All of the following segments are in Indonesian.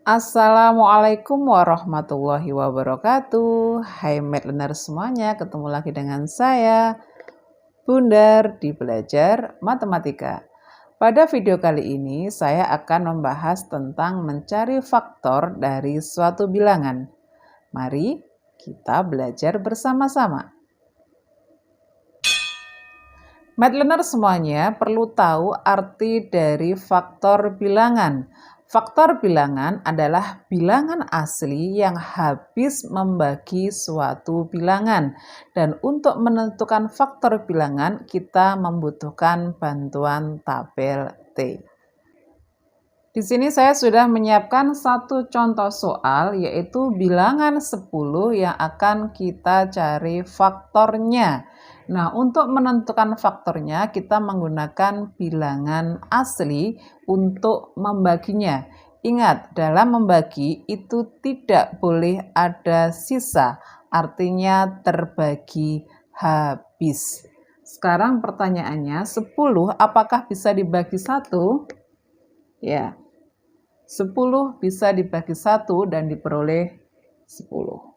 Assalamualaikum warahmatullahi wabarakatuh. Hai Math Learner semuanya, ketemu lagi dengan saya, Bundar di Belajar Matematika. Pada video kali ini, saya akan membahas tentang mencari faktor dari suatu bilangan. Mari kita belajar bersama-sama. Math Learner semuanya perlu tahu arti dari faktor bilangan. Faktor bilangan adalah bilangan asli yang habis membagi suatu bilangan. Dan untuk menentukan faktor bilangan, kita membutuhkan bantuan tabel T. Di sini saya sudah menyiapkan satu contoh soal, yaitu bilangan 10 yang akan kita cari faktornya. Nah, untuk menentukan faktornya, kita menggunakan bilangan asli untuk membaginya. Ingat, dalam membagi itu tidak boleh ada sisa, artinya terbagi habis. Sekarang pertanyaannya, 10 apakah bisa dibagi 1? Ya, 10 bisa dibagi 1 dan diperoleh 10.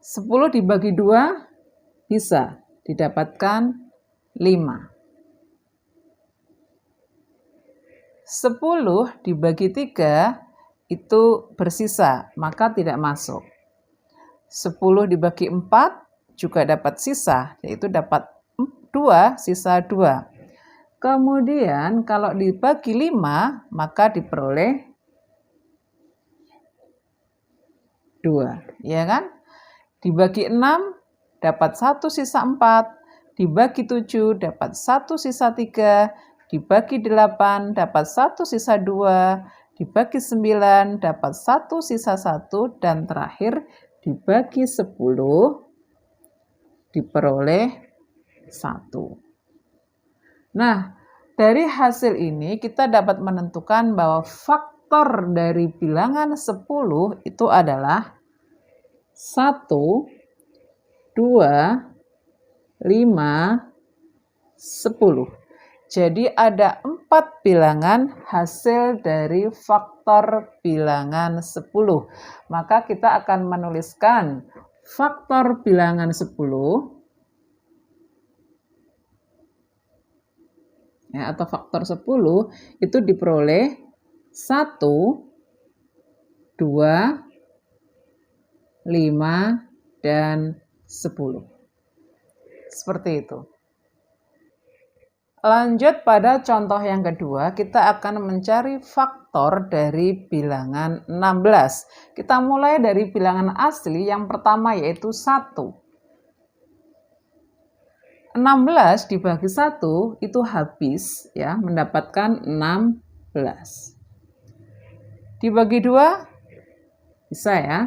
10 dibagi 2 bisa didapatkan 5. 10 dibagi 3 itu bersisa, maka tidak masuk. 10 dibagi 4 juga dapat sisa, yaitu dapat 2, sisa 2. Kemudian kalau dibagi 5, maka diperoleh 2, ya kan? Dibagi 6, dapat 1 sisa 4. Dibagi 7, dapat 1 sisa 3. Dibagi 8, dapat 1 sisa 2. Dibagi 9, dapat 1 sisa 1. Dan terakhir, dibagi 10, diperoleh 1. Nah, dari hasil ini kita dapat menentukan bahwa faktor dari bilangan 10 itu adalah 1, 2, 5, 10. Jadi ada 4 bilangan hasil dari faktor bilangan 10. Maka kita akan menuliskan faktor bilangan 10 ya, atau faktor 10 itu diperoleh 1, 2, 5, dan 10. Seperti itu. Lanjut pada contoh yang kedua, kita akan mencari faktor dari bilangan 16. Kita mulai dari bilangan asli yang pertama yaitu 1. 16 dibagi 1 itu habis ya, mendapatkan 16. Dibagi 2 bisa ya,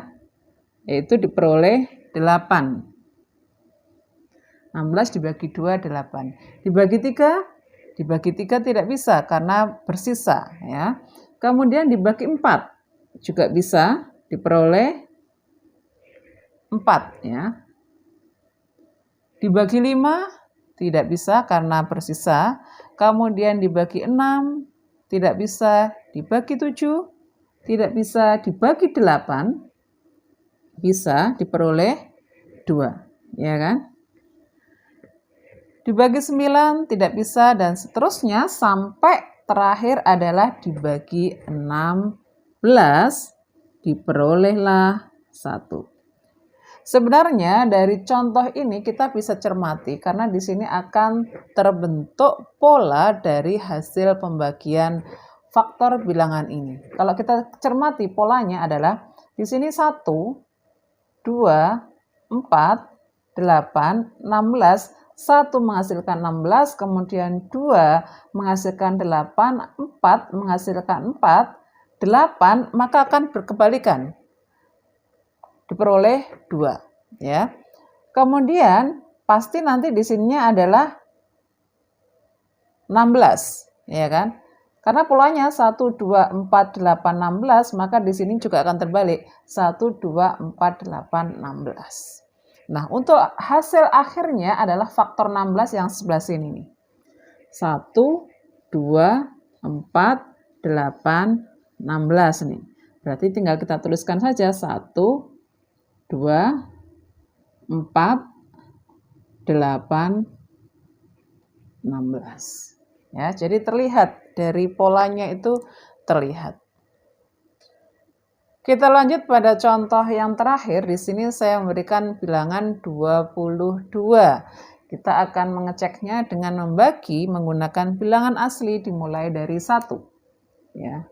yaitu diperoleh 8. 16 dibagi 2, 8. Dibagi 3? Dibagi 3 tidak bisa karena bersisa. Ya. Kemudian dibagi 4 juga bisa, diperoleh 4. Ya. Dibagi 5 tidak bisa karena bersisa. Kemudian dibagi 6 tidak bisa. Dibagi 7 tidak bisa. Dibagi 8 bisa, diperoleh 2, ya kan? Dibagi 9 tidak bisa dan seterusnya sampai terakhir adalah dibagi 16 diperolehlah 1. Sebenarnya dari contoh ini kita bisa cermati karena di sini akan terbentuk pola dari hasil pembagian faktor bilangan ini. Kalau kita cermati polanya adalah di sini 1, 2, 4, 8, 16, 1 menghasilkan 16, kemudian 2 menghasilkan 8, 4 menghasilkan 4, 8, maka akan berkebalikan. Diperoleh 2, ya. Kemudian pasti nanti di sininya adalah 16, ya kan? Karena polanya 1, 2, 4, 8, 16, maka di sini juga akan terbalik. 1, 2, 4, 8, 16. Nah, untuk hasil akhirnya adalah faktor 16 yang sebelah sini nih. 1, 2, 4, 8, 16 nih. Berarti tinggal kita tuliskan saja 1, 2, 4, 8, 16. Ya, jadi terlihat dari polanya itu terlihat. Kita lanjut pada contoh yang terakhir. Di sini saya memberikan bilangan 22. Kita akan mengeceknya dengan membagi menggunakan bilangan asli dimulai dari 1. Ya.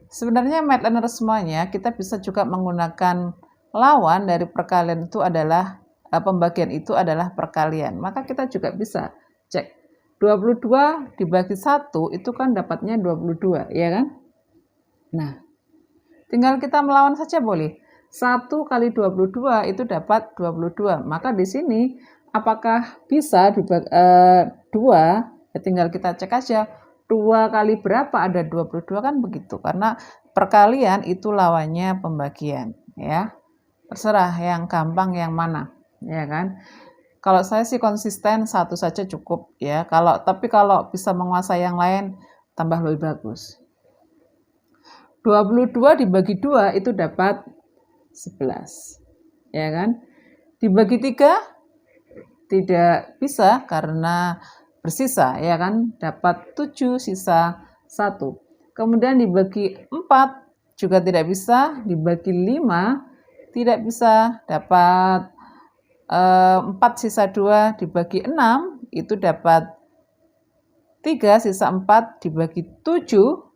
Sebenarnya Math Learner semuanya kita bisa juga menggunakan lawan dari perkalian itu adalah pembagian itu adalah perkalian. Maka kita juga bisa cek 22 dibagi 1 itu kan dapatnya 22, ya kan? Nah, tinggal kita melawan saja boleh. 1 kali 22 itu dapat 22. Maka di sini apakah bisa dibagi 2? Ya tinggal kita cek aja. 2 kali berapa ada 22 kan begitu. Karena perkalian itu lawannya pembagian, ya. Terserah yang gampang yang mana, ya kan? Kalau saya sih konsisten 1 saja cukup, ya. Tapi kalau bisa menguasai yang lain tambah lebih bagus. 22 dibagi 2 itu dapat 11. Ya kan? Dibagi 3 tidak bisa karena bersisa, ya kan? Dapat 7 sisa 1. Kemudian dibagi 4 juga tidak bisa, dibagi 5 tidak bisa, dapat 4 sisa 2 dibagi 6 itu dapat 3 sisa 4 dibagi 7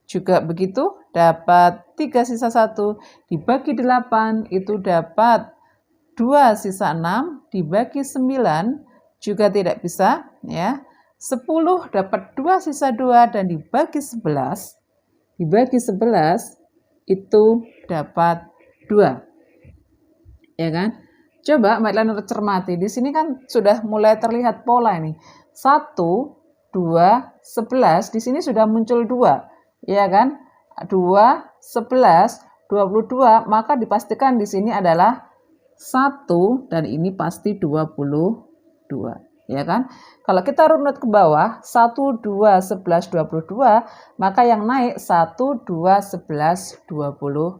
juga begitu, dapat 3 sisa 1 dibagi 8 itu dapat 2 sisa 6 dibagi 9 juga tidak bisa, ya. 10 dapat 2 sisa 2 dan dibagi 11 itu dapat 2. Ya kan? Coba Math Learner cermati. Di sini kan sudah mulai terlihat pola ini. 1, 2, 11. Di sini sudah muncul 2. Ya kan? 2, 11, 22. Maka dipastikan di sini adalah 1 dan ini pasti 22. Ya kan? Kalau kita runut ke bawah, 1, 2, 11, 22, maka yang naik 1, 2, 11, 22.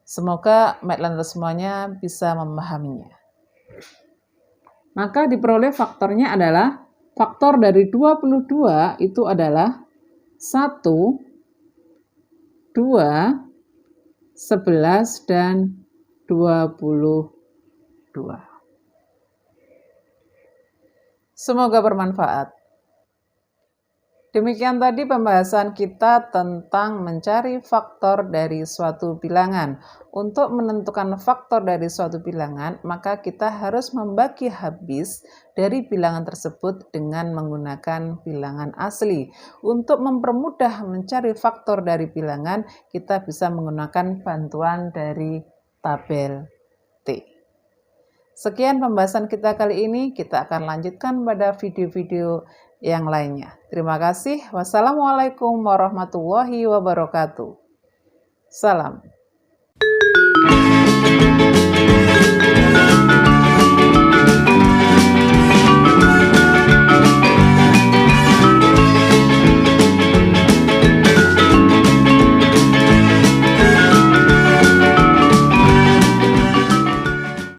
Semoga Math Learner semuanya bisa memahaminya. Maka diperoleh faktornya adalah, faktor dari 22 itu adalah 1, 2, 11, dan 22. Semoga bermanfaat. Demikian tadi pembahasan kita tentang mencari faktor dari suatu bilangan. Untuk menentukan faktor dari suatu bilangan, maka kita harus membagi habis dari bilangan tersebut dengan menggunakan bilangan asli. Untuk mempermudah mencari faktor dari bilangan, kita bisa menggunakan bantuan dari tabel T. Sekian pembahasan kita kali ini, kita akan lanjutkan pada video-video yang lainnya. Terima kasih. Wassalamualaikum warahmatullahi wabarakatuh. Salam.